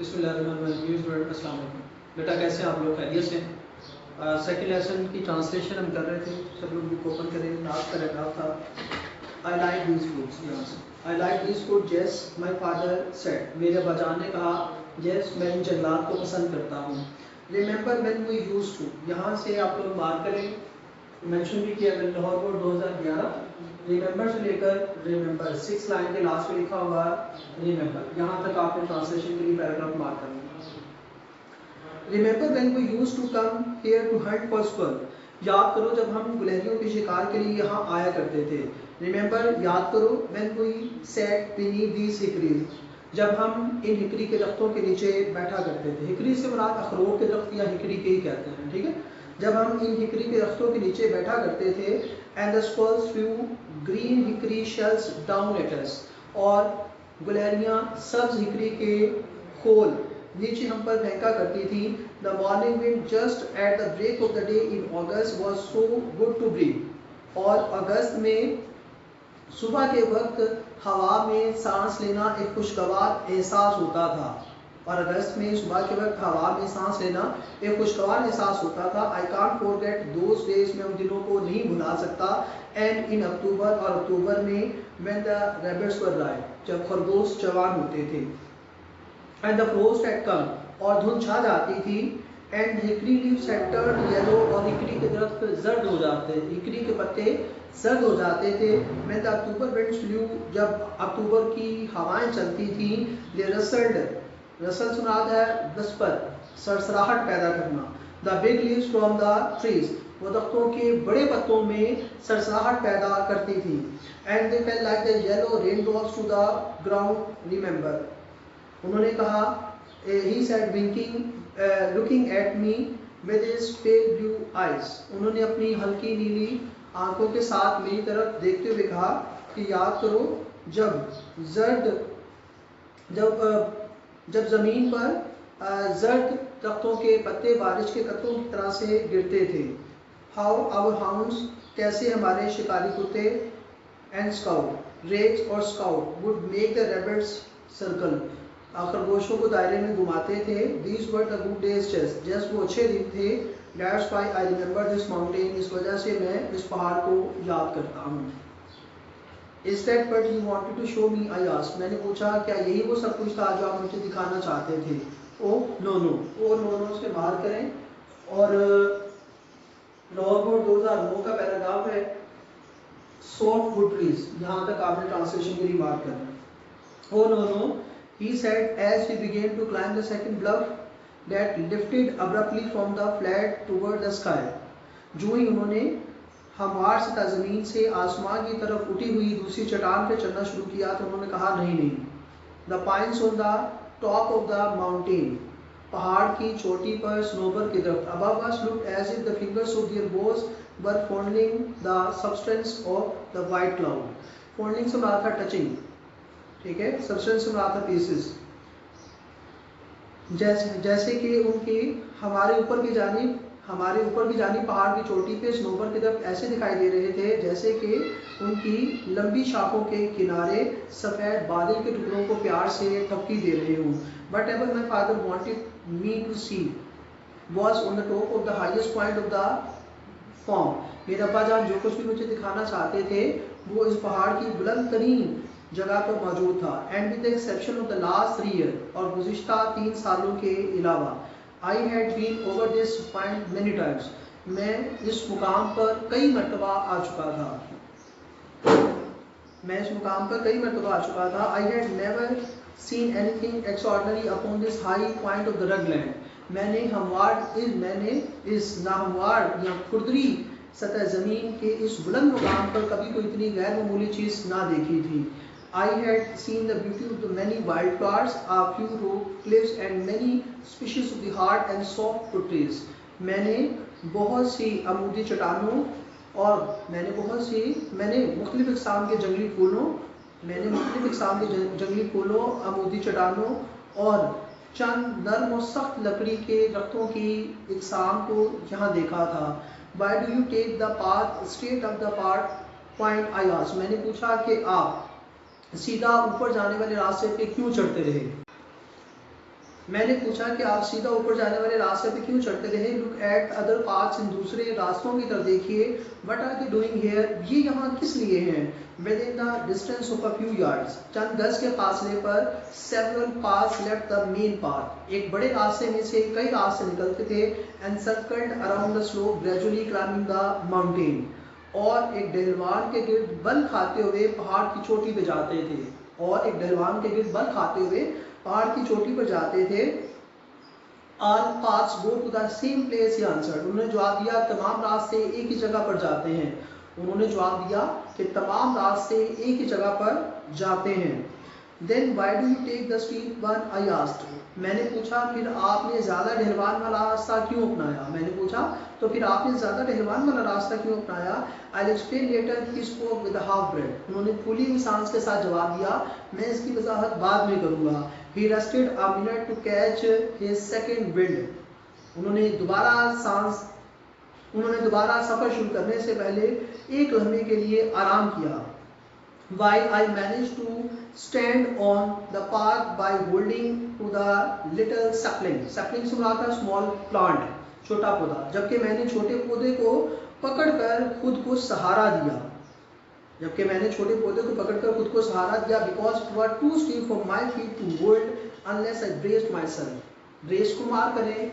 अस्सलाम वालेकुम। बेटा कैसे हैं आप लोग? खैरियत से? सेकंड लेसन की ट्रांसलेशन हम कर रहे थे। सब लोग बुक ओपन करें। लास्ट पैराग्राफ था आई लाइक दीज फूड्स। यहाँ से I like these food yes my father said. मेरे अब्बाजान ने कहा यस मैं इन जंगलात को पसंद करता हूँ। Remember when we used to, यहाँ से आप लोग मार्क करें। मेंशन भी किया लाहौर बोर्ड 2011। रिमेंबर से लेकर रिमेंबर 6 लाइन के लास्ट में लिखा हुआ रिमेंबर, यहाँ तक आपने ट्रांसलेशन के लिए पैराग्राफ मार्क करना। Remember when we used to come here to hunt for squirrel. याद करो जब हम गुलहरियों के शिकार के लिए यहाँ आया करते थे। रिमेंबर याद करो व्हेन वी सैट बीनीथ दीस हिकरीज, जब हम इन हिकरी के दरख्तों के नीचे बैठा करते थे। हिकरी से मुराद अखरोट के दरख्त या हिकरी के ही कहते हैं, ठीक है। जब हम इन हिकरी के दरख्तों के नीचे बैठा करते थे। And the squirrels flew green hickory shells down at us, और गुलहरियाँ सब्ज हिकरी के खोल नीचे हम पर फेंका करती थी। The morning wind just at the break of the day in August was so good to breathe, और अगस्त में सुबह के वक्त हवा में सांस लेना एक खुशगवार एहसास होता था। और अगस्त में सुबह के वक्त हवा में सांस लेना एक खुशगवार एहसास होता था। I can't forget those days, मैं उन दिनों को नहीं भुला सकता। एंड इन अक्टूबर, और अक्टूबर में when the rabbits were ripe, जब खरगोश जवान होते थे। And the frost had come, और धुंध छा जाती थी। And hickory leaves had turned yellow, और हिकरी के दरख्त जर्द हो जाते, हिकरी के पत्ते जर्द हो जाते थे। When the October winds blue, जब अक्टूबर की हवाएं चलती थी। दे रसल्ड, रसल सुनाद है नस्बत, सरसराहट पैदा करना। The big leaves from the trees, वो दरख्तों के बड़े पत्तों में सरसराहट पैदा करती थी। And they fell like the yellow rain drops to the ground remember, उन्होंने कहा he said winking looking at me with his pale blue eyes, उन्होंने अपनी हल्की नीली आंखों के साथ मेरी तरफ देखते हुए कहा कि याद करो जब ज़मीन पर जर्द दरख्तों के पत्ते बारिश के कतरों की तरह से गिरते थे। हाउ आवर हाउंड्स, कैसे हमारे शिकारी कुत्ते, एंड स्काउट रेज और scout would make the rabbits circle, खरगोशों को दायरे में घुमाते थे। These were the good days just वो अच्छे दिन थे। That's why I remember this mountain, इस वजह से मैं इस पहाड़ को याद करता हूँ। Is that what you wanted to show me, I asked, मैंने पूछा क्या यही वो सब कुछ था जो आप मुझे दिखाना चाहते थे। Oh no no, oh no no से बाहर करें। और लाहौर बोर्ड 2009 का पैराग्राफ है सॉफ्ट वुड ट्रीज, यहाँ तक आपने ट्रांसलेशन के लिए बात करना है। Oh no no, he said as we began to climb the second bluff that lifted abruptly from the flat toward the sky, जो ही उन्होंने हमवार सतह ज़मीन से आसमान की तरफ उठी हुई दूसरी चट्टान पे चढ़ना शुरू किया तो उन्होंने कहा नहीं। The pines on the top of the mountain, पहाड़ की चोटी पर स्नोबर के दरख्त। Above us looked as if the fingers of their boughs were fondling the substance of the white cloud. Fondling से मुराद था टचिंग, ठीक है, सब्सटेंस से मुराद था पीसेस। जैसे कि उनकी हमारे ऊपर की जानिब पहाड़ की चोटी पे स्नोबर की तरफ ऐसे दिखाई दे रहे थे जैसे कि उनकी लंबी शाखों के किनारे सफ़ेद बादल के टुकड़ों को प्यार से थपकी दे रहे हों। But ever my father wanted me to see was on the top of the highest point of the form, मेरे अब्बा जान जो कुछ भी मुझे दिखाना चाहते थे वो इस पहाड़ की बुलंद तरीन जगह पर मौजूद था। And with the exception of the last 3 year, और गुज़िश्ता 3 सालों के अलावा, I had been over this point many times, मैं इस मुकाम पर कई मरतबा आ चुका था। I had never seen anything extraordinary upon this high point of the rugland, मैंने इस नाहमवार या खुरदरी सतह ज़मीन के इस बुलंद मुकाम पर कभी कोई इतनी गैर मामूली चीज़ ना देखी थी। I had seen the beauty of the many wildflowers, a few rock cliffs and many species of the hard and soft trees. मैंने बहुत सी अमूदी चट्टानों और मैंने मुख्तलिफ इक़साम के जंगली फूलों, अमूदी चट्टानों और चंद नर्म और सख्त लकड़ी के दरख्तों की इक़साम को यहाँ देखा था। Why do you take the path straight up the point? I asked. मैंने पूछा कि आप सीधा ऊपर जाने वाले रास्ते पे क्यों चढ़ते रहे। मैंने पूछा कि आप सीधा ऊपर जाने वाले रास्ते पे क्यों चढ़ते रहे? लुक एट अदर पाथ्स, इन दूसरे रास्तों की तरफ देखिए। What are they doing here, ये यहाँ किस लिए हैं? Within the distance of a few yards, चंद गज के फासले पर। Several paths left the main path, एक बड़े रास्ते में से कई रास्ते निकलते थे। And circled around the slope gradually climbing the mountain, और एक ढलवान के गिर्द बल खाते हुए पहाड़ की चोटी पे जाते थे। और एक ढलवान के गिर्द बल खाते हुए पहाड़ की चोटी पर जाते थे। All paths go to the same place, he answered. उन्होंने जवाब दिया तमाम रास्ते एक ही जगह पर जाते हैं। उन्होंने जवाब दिया कि तमाम रास्ते एक ही जगह पर जाते हैं। Then why do you take the steep one? I asked. मैंने पूछा फिर आपने ज्यादा ढलवान वाला रास्ता क्यों अपनाया? मैंने पूछा तो फिर आपने ज्यादा ढलवान वाला रास्ता क्यों अपनाया? I'll explain later. He spoke with a half breath. उन्होंने फूली हुई सांस के साथ जवाब दिया, मैं इसकी वजाहत बाद में करूंगा। He rested a minute to catch his second wind. उन्होंने दोबारा सफर शुरू करने से पहले एक लम्हे के लिए आराम किया। While I managed to stand on the path by holding to the little sapling. Sapling से मुराद था small plant, छोटा पौधा। जबकि मैंने छोटे पौधे को पकड़कर खुद को सहारा दिया। Because it was too steep for my feet to hold unless I braced myself. Brace को मार करें,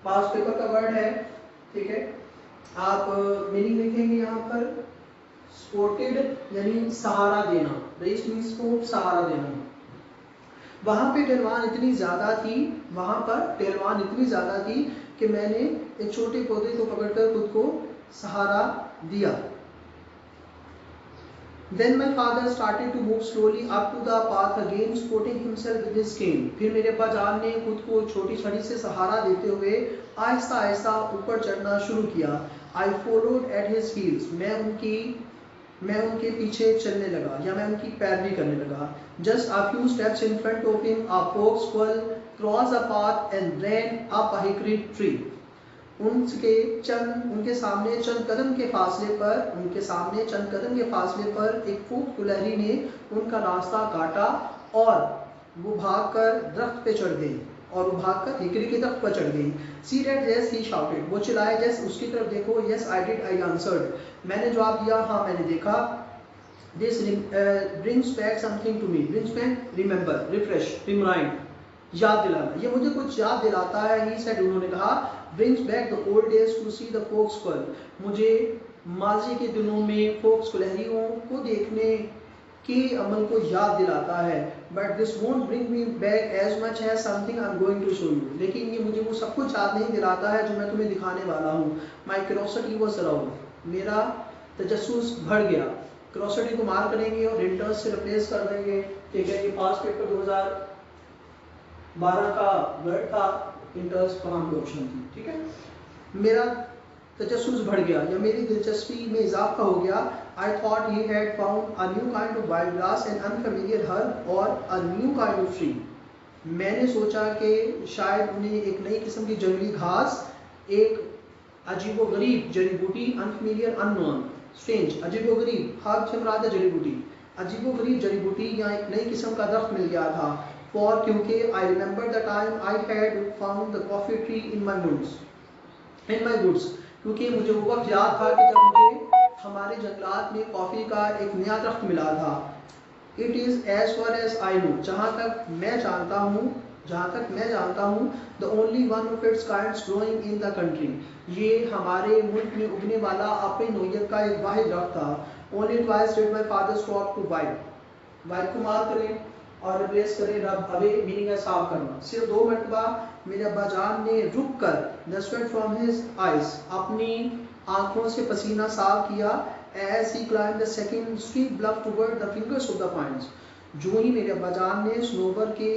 पास पेपर का वर्ड है, ठीक है। आप मीनिंग लिखेंगे यहाँ पर सपोर्टेड यानी सहारा देना, ब्रेस मीन्स सपोर्ट, सहारा देना। वहां पे ढलवान इतनी ज्यादा थी कि मैंने एक छोटे पौधे को पकड़कर खुद को सहारा दिया। Then my father started to move slowly up to the path again, supporting himself with his cane. फिर मेरे अब्बा जान ने खुद को छोटी छड़ी से सहारा देते हुए आहिस्ता आहिस्ता ऊपर चढ़ना शुरू किया। I followed at his heels. मैं उनके पीछे चलने लगा या मैं उनकी पैरवी करने लगा। Just a few steps in front of him, a fox squirrel crossed a path and ran up a hickory tree. उनके सामने चंद कदम के फासले पर एक फूक गुलहरी ने उनका रास्ता काटा और वो भागकर दरख्त पे चढ़ गई और वो भागकर हिकरी के दरख्त पर चढ़ गई। See that, yes, he shouted. वो चिल्लाए, yes, उसकी तरफ देखो। Yes, I did, I answered. मैंने जवाब दिया, हाँ मैंने देखा। This brings back something to me. Brings back, remember, refresh, remind, याद दिलाना। ये मुझे कुछ याद दिलाता है। He said, उन्होंने कहा, brings back the old days to see the fox squirrel. मुझे माजी के दिनों में फोक्स गुलहरियों को देखने के अमल को याद दिलाता है। But this won't bring me back as much as something I'm going to show you. लेकिन ये मुझे वो सब कुछ याद नहीं दिलाता है जो मैं तुम्हें दिखाने वाला हूँ। My curiosity was aroused. मेरा तजस्सुस बढ़ गया। क्यूरोसिटी को मार करेंगे और इंटरेस्ट से रिप्लेस कर देंगे, ठीक है। ये पास पेपर 2012 का वर्ड था, इंटरेस्ट फॉर्म की ऑप्शन थी, ठीक है। मेरा तजस्सुस बढ़ गया या मेरी दिलचस्पी में इजाफा हो गया। I thought he had found a new kind of wild grass and unfamiliar herb or a new kind of tree. मैंने सोचा कि शायद उन्हें एक नई किस्म की जंगली घास, एक अजीबोगरीब जड़ी बूटी, अनफेमिलियर, अननोन, स्ट्रेंज, अजीबोगरीब, हर्ब से मुराद है जड़ी बूटी, अजीबोगरीब जड़ी बूटी या एक नई किस्म का दरख्त मिल गया था। फॉर क्योंकि I remember the time I had found the coffee tree in my woods, क्योंकि मुझे वो वक्त याद था कि जब मुझे हमारे जंगलात में कॉफी का एक नया दरख्त मिला था। It is as far as I know, जहाँ तक मैं जानता हूँ, the only one of its kinds growing in the country, ये हमारे मुल्क में उगने वाला अपनी नौइयत का एक वाहिद दरख्त था। Only twice did my father stop to wipe को मार करें और रिप्लेस करें रब अवे, मीनिंग है साफ करना। सिर्फ 2 मरतबा मेरे अब्बा जान ने रुक कर the sweat from his eyes, अपनी आंखों से पसीना साफ किया। As he climb the second steep bluff toward the fingers of the pines, जो ही मेरे अब्बा जान ने स्नोबर के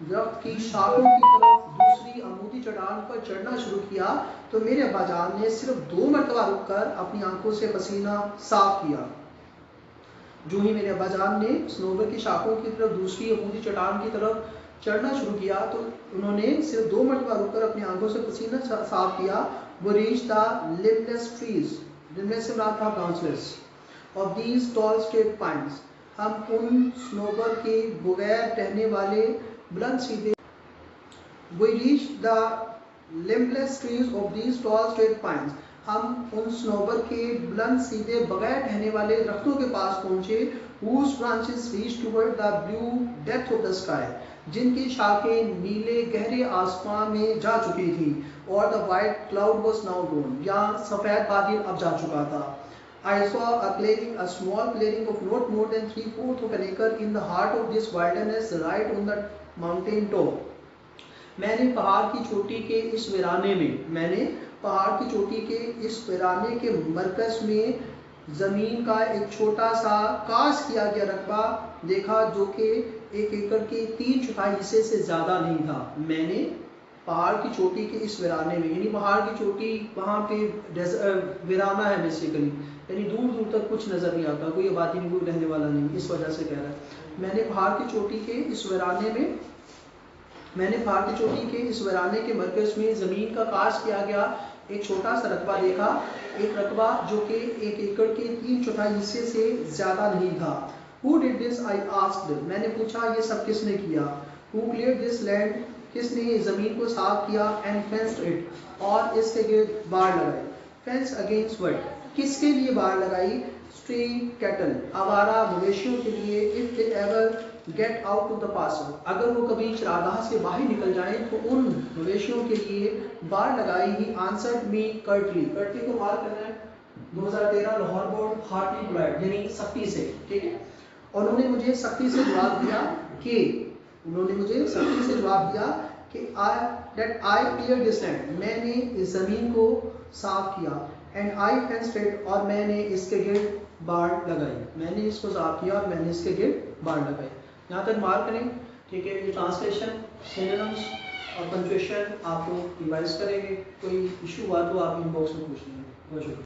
दरख्त की शाखों की तरफ दूसरी अमूदी चट्टान पर चढ़ना शुरू किया, तो मेरे अब्बा जान ने सिर्फ 2 मरतबा रुक कर अपनी आंखों से पसीना साफ किया। जो ही मेरे अब्बा जान ने स्नोबर की शाखों की तरफ दूसरी अमूदी चट्टान की तरफ चढ़ना शुरू किया, तो उन्होंने सिर्फ 2 मरतबा रुककर अपनी आंखों से पसीना साफ किया। वो reach the limbless trees, limbless से मुराद था branchless, of these tall straight pines, हम उन स्नोबर के बगैर टहने वाले बुलंद सीधे We reached the limbless trees of these tall straight pines. हम उन स्नोबर के बुलंद सीधे बगैर ढहने वाले दरख्तों के पास पहुंचे. Whose branches reached toward the blue depth of the sky. जिनकी शाखें नीले गहरे आसमान में जा चुकी थी. और the white cloud was now gone. यहाँ सफेद बादल अब जा चुका था. I saw a small clearing of not more than 3/4 of an acre in the heart of this wilderness, right on the mountain top. मैंने पहाड़ की चोटी के इस वीराने के मरकज में जमीन का एक छोटा सा काश किया गया रकबा देखा, जो कि 1 एकड़ के 3/4 हिस्से से ज्यादा नहीं था. मैंने पहाड़ की चोटी के इस वीराने में, यानी पहाड़ की चोटी वहाँ पे वीराना है बेसिकली, यानी दूर दूर तक कुछ नजर नहीं आता, कोई आबादी नहीं, कोई रहने वाला नहीं. इस वजह से कह रहा है मैंने पहाड़ की चोटी के इस वीराने के मरकज में जमीन का काश किया गया एक छोटा सा रकबा देखा, एक रकबा जो कि 1 एकड़ के 3/4 हिस्से से ज्यादा नहीं था. Who did this? I asked. मैंने पूछा ये सब किसने किया. Who cleared this land? किसने जमीन को साफ किया. And fenced it. और इसके गिर्द बाड़ लगाई. Fence against what? किसके लिए बाड़ लगाई. Stray cattle. आवारा मवेशियों के लिए. If they ever get out to the pasture. अगर वो कभी चरागाह से बाहर निकल जाएं तो उन मवेशियों के लिए बाड़ लगाई. He answered me curtly. curtly को मार करना है 2013 लाहौर बोर्ड हार्टली पोलाइट, यानी सख्ती से. ठीक है. और उन्होंने मुझे सख्ती से जवाब दिया कि I cleared this land. मैंने इस जमीन को साफ किया. And I fenced it. और मैंने इसके गिर्द बाड़ लगाई. मैंने इसको साफ किया और मैंने इसके गिर्द बाड़ लगाई. यहाँ तक मार्क करें. ठीक है. ये ट्रांसलेशन, सिनोनिम्स और पंक्चुएशन आप लोग रिवाइज करेंगे. कोई इशू हुआ तो आप इनबॉक्स में पूछ लेंगे. बहुत शुक्रिया.